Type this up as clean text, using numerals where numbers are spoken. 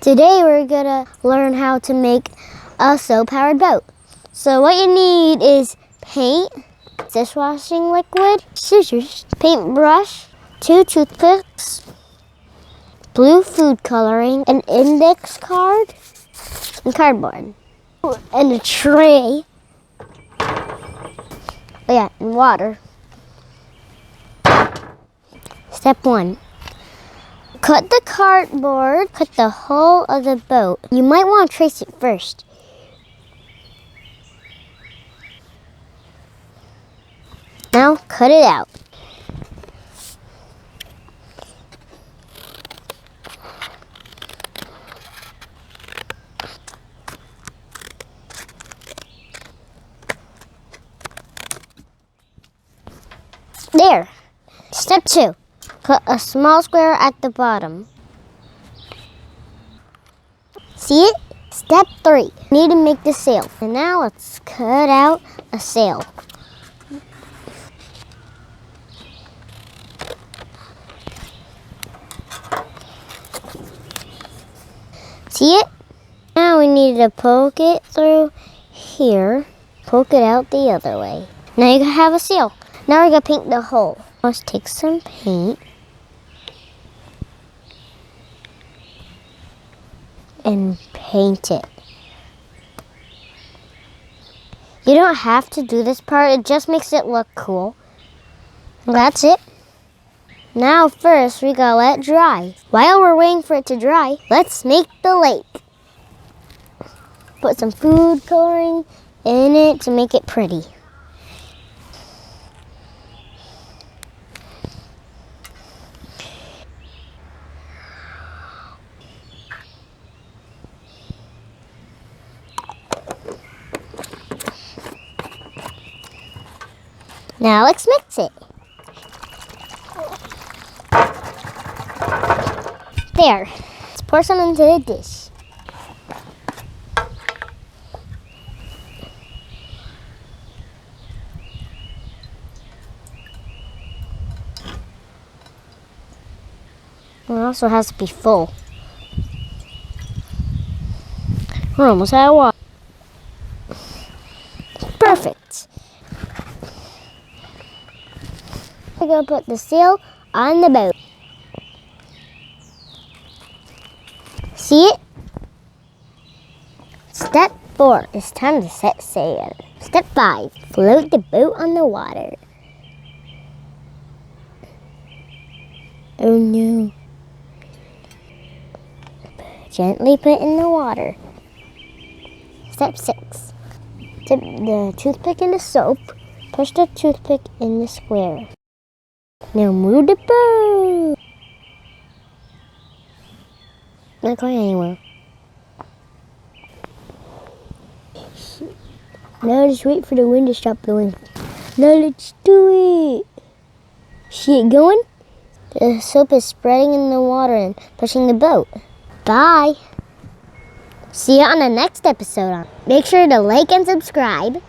Today we're gonna learn how to make a soap-powered boat. So what you need is paint, dishwashing liquid, scissors, paintbrush, 2 toothpicks, blue food coloring, an index card, and cardboard, and a tray. Oh yeah, and water. Step 1. Cut the cardboard, cut the hull of the boat. You might want to trace it first. Now cut it out. There. Step 2. Cut a small square at the bottom. See it? Step 3. Need to make the sail. And now let's cut out a sail. See it? Now we need to poke it through here. Poke it out the other way. Now you have a sail. Now we're going to paint the hull. Let's take some paint and paint it. You don't have to do this part, it just makes it look cool. That's it. Now first we gotta let it dry. While we're waiting for it to dry, let's make the lake. Put some food coloring in it to make it pretty. Now let's mix it. There. Let's pour some into the dish. It also has to be full. We're almost out of water. Perfect. We're going to put the sail on the boat. See it? Step 4, it's time to set sail. Step 5, float the boat on the water. Oh no. Gently put in the water. Step 6, dip the toothpick in the soap. Push the toothpick in the square. Now move the boat. Not going anywhere. Now just wait for the wind to stop blowing. Now let's do it. See it going? The soap is spreading in the water and pushing the boat. Bye. See you on the next episode. Make sure to like and subscribe.